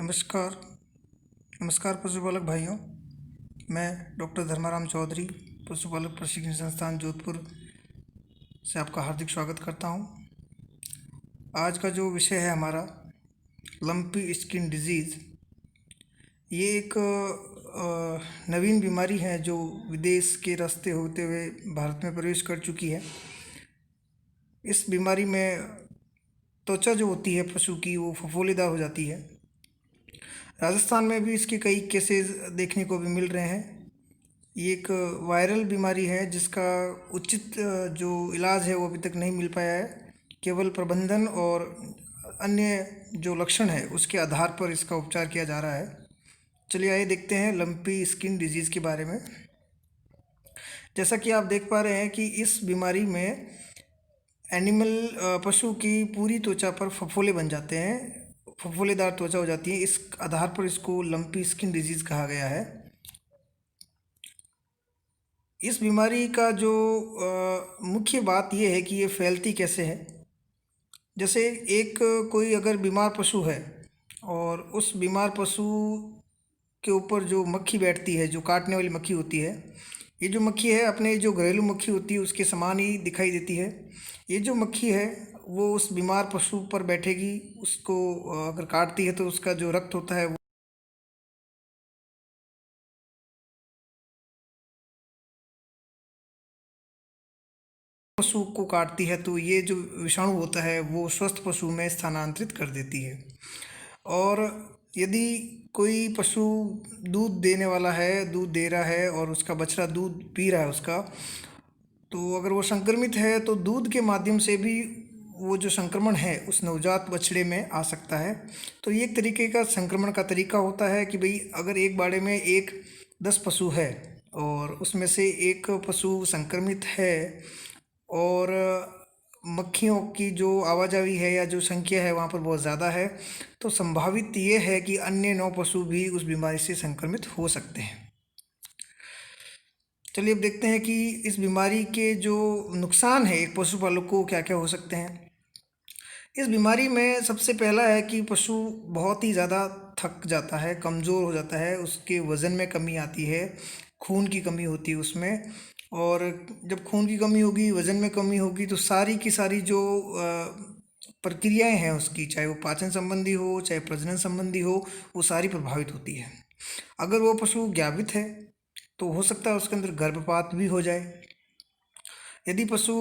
नमस्कार। नमस्कार पशुपालक भाइयों। मैं डॉक्टर धर्माराम चौधरी, पशुपालक प्रशिक्षण संस्थान जोधपुर से आपका हार्दिक स्वागत करता हूं। आज का जो विषय है हमारा लंपी स्किन डिजीज़, ये एक नवीन बीमारी है जो विदेश के रास्ते होते हुए भारत में प्रवेश कर चुकी है। इस बीमारी में त्वचा जो होती है पशु की वो फफोलेदार हो जाती है। राजस्थान में भी इसके कई केसेस देखने को भी मिल रहे हैं। ये एक वायरल बीमारी है जिसका उचित जो इलाज है वो अभी तक नहीं मिल पाया है। केवल प्रबंधन और अन्य जो लक्षण है उसके आधार पर इसका उपचार किया जा रहा है। चलिए आइए देखते हैं लंपी स्किन डिजीज़ के बारे में। जैसा कि आप देख पा रहे हैं कि इस बीमारी में पशु की पूरी त्वचा पर फफोले बन जाते हैं, फफोलेदार त्वचा हो जाती है। इस आधार पर इसको लंपी स्किन डिजीज़ कहा गया है। इस बीमारी का जो मुख्य बात ये है कि ये फैलती कैसे है। जैसे एक कोई अगर बीमार पशु है और उस बीमार पशु के ऊपर जो मक्खी बैठती है, जो काटने वाली मक्खी होती है, ये जो मक्खी है अपने जो घरेलू मक्खी होती है उसके समान ही दिखाई देती है। ये जो मक्खी है वो उस बीमार पशु पर बैठेगी, उसको अगर काटती है तो उसका जो रक्त होता है पशु को काटती है तो ये जो विषाणु होता है वो स्वस्थ पशु में स्थानांतरित कर देती है। और यदि कोई पशु दूध देने वाला है, दूध दे रहा है और उसका बछड़ा दूध पी रहा है उसका, तो अगर वो संक्रमित है तो दूध के माध्यम से भी वो जो संक्रमण है उस नवजात बछड़े में आ सकता है। तो ये एक तरीके का संक्रमण का तरीका होता है कि भाई अगर एक बाड़े में 10 पशु है और उसमें से एक पशु संक्रमित है और मक्खियों की जो आवाजाही है या जो संख्या है वहाँ पर बहुत ज़्यादा है, तो संभावित ये है कि अन्य 9 पशु भी उस बीमारी से संक्रमित हो सकते हैं। चलिए अब देखते हैं कि इस बीमारी के जो नुकसान है एक पशुपालक को क्या क्या हो सकते हैं। इस बीमारी में सबसे पहला है कि पशु बहुत ही ज़्यादा थक जाता है, कमज़ोर हो जाता है, उसके वज़न में कमी आती है, खून की कमी होती है उसमें। और जब खून की कमी होगी, वज़न में कमी होगी, तो सारी की सारी जो प्रक्रियाएं हैं उसकी, चाहे वो पाचन संबंधी हो चाहे प्रजनन संबंधी हो, वो सारी प्रभावित होती है। अगर वो पशु गाभित है तो हो सकता है उसके अंदर गर्भपात भी हो जाए। यदि पशु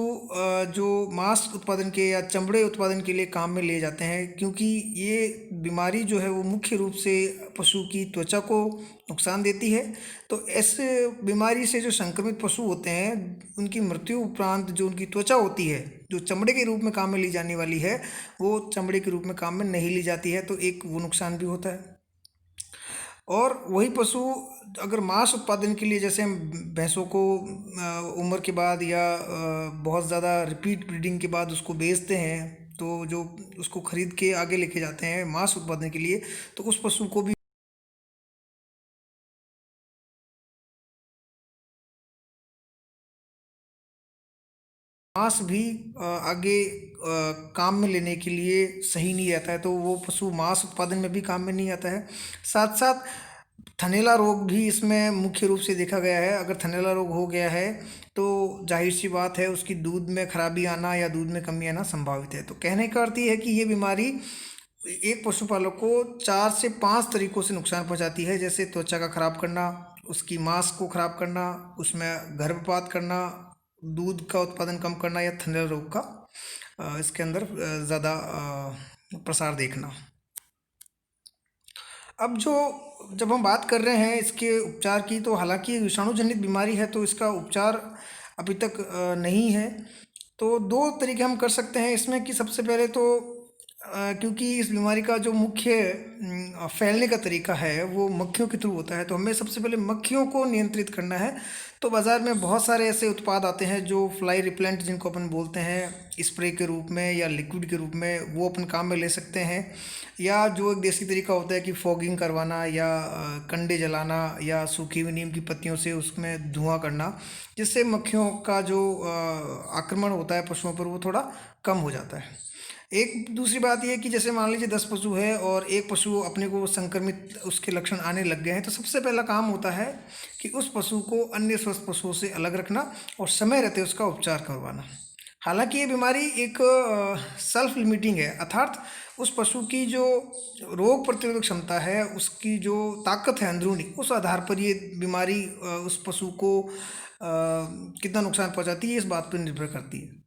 जो मांस उत्पादन के या चमड़े उत्पादन के लिए काम में लिए जाते हैं, क्योंकि ये बीमारी जो है वो मुख्य रूप से पशु की त्वचा को नुकसान देती है, तो ऐसे बीमारी से जो संक्रमित पशु होते हैं उनकी मृत्यु उपरांत जो उनकी त्वचा होती है जो चमड़े के रूप में काम में ली जाने वाली है, वो चमड़े के रूप में काम में नहीं ली जाती है, तो एक वो नुकसान भी होता है। और वही पशु अगर मांस उत्पादन के लिए, जैसे हम भैंसों को उम्र के बाद या बहुत ज़्यादा रिपीट ब्रीडिंग के बाद उसको बेचते हैं, तो जो उसको खरीद के आगे लेके जाते हैं मांस उत्पादन के लिए, तो उस पशु को भी मांस भी आगे काम में लेने के लिए सही नहीं रहता है, तो वो पशु मांस उत्पादन में भी काम में नहीं आता है। साथ साथ थनैला रोग भी इसमें मुख्य रूप से देखा गया है। अगर थनैला रोग हो गया है तो जाहिर सी बात है उसकी दूध में खराबी आना या दूध में कमी आना संभावित है। तो कहने का अर्थ ये है कि ये बीमारी एक पशुपालक को 4 से 5 तरीकों से नुकसान पहुंचाती है, जैसे त्वचा का खराब करना, उसकी मांस को खराब करना, उसमें गर्भपात करना, दूध का उत्पादन कम करना या थनैला रोग का इसके अंदर ज़्यादा प्रसार देखना। अब जब हम बात कर रहे हैं इसके उपचार की, तो हालांकि विषाणु जनित बीमारी है तो इसका उपचार अभी तक नहीं है। तो 2 तरीके हम कर सकते हैं इसमें कि सबसे पहले तो क्योंकि इस बीमारी का जो मुख्य फैलने का तरीका है वो मक्खियों के थ्रू होता है, तो हमें सबसे पहले मक्खियों को नियंत्रित करना है। तो बाज़ार में बहुत सारे ऐसे उत्पाद आते हैं जो फ्लाई रिपेलेंट जिनको अपन बोलते हैं, स्प्रे के रूप में या लिक्विड के रूप में, वो अपन काम में ले सकते हैं। या जो एक देसी तरीका होता है कि फॉगिंग करवाना या कंडे जलाना या सूखी हुई नीम की पत्तियों से उसमें धुआं करना, जिससे मक्खियों का जो आक्रमण होता है पशुओं पर वो थोड़ा कम हो जाता है। एक दूसरी बात ये है कि जैसे मान लीजिए 10 पशु है और एक पशु अपने को संक्रमित उसके लक्षण आने लग गए हैं, तो सबसे पहला काम होता है कि उस पशु को अन्य स्वस्थ पशुओं से अलग रखना और समय रहते उसका उपचार करवाना। हालांकि ये बीमारी एक सेल्फ लिमिटिंग है, अर्थात उस पशु की जो रोग प्रतिरोधक क्षमता है, उसकी जो ताकत है अंदरूनी, उस आधार पर ये बीमारी उस पशु को कितना नुकसान पहुंचाती है, इस बात पर निर्भर करती है।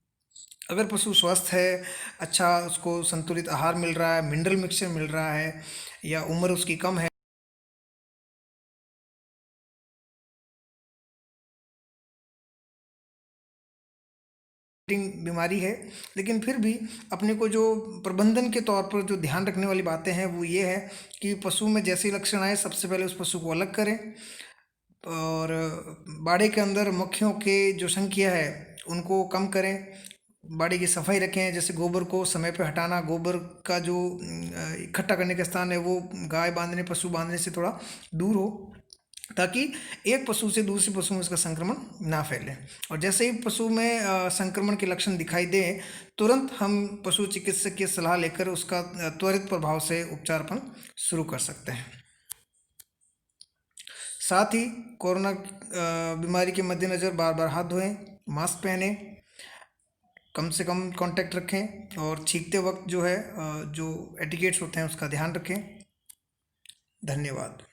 अगर पशु स्वस्थ है, अच्छा उसको संतुलित आहार मिल रहा है, मिनरल मिक्सचर मिल रहा है, या उम्र उसकी कम है, बीमारी है, लेकिन फिर भी अपने को जो प्रबंधन के तौर पर जो ध्यान रखने वाली बातें हैं वो ये है कि पशु में जैसे ही लक्षण आए सबसे पहले उस पशु को अलग करें, और बाड़े के अंदर मक्खियों के जो संख्या है उनको कम करें, बाड़ी की सफाई रखें, जैसे गोबर को समय पे हटाना, गोबर का जो इकट्ठा करने का स्थान है वो गाय बांधने पशु बांधने से थोड़ा दूर हो, ताकि एक पशु से दूसरे पशु में इसका संक्रमण ना फैले। और जैसे ही पशु में संक्रमण के लक्षण दिखाई दें, तुरंत हम पशु चिकित्सक की सलाह लेकर उसका त्वरित प्रभाव से उपचार अपन शुरू कर सकते हैं। साथ ही कोरोना बीमारी के मद्देनज़र बार बार हाथ धोएं, मास्क पहने, कम से कम कांटेक्ट रखें, और छींकते वक्त जो है जो एटिकेट्स होते हैं उसका ध्यान रखें। धन्यवाद।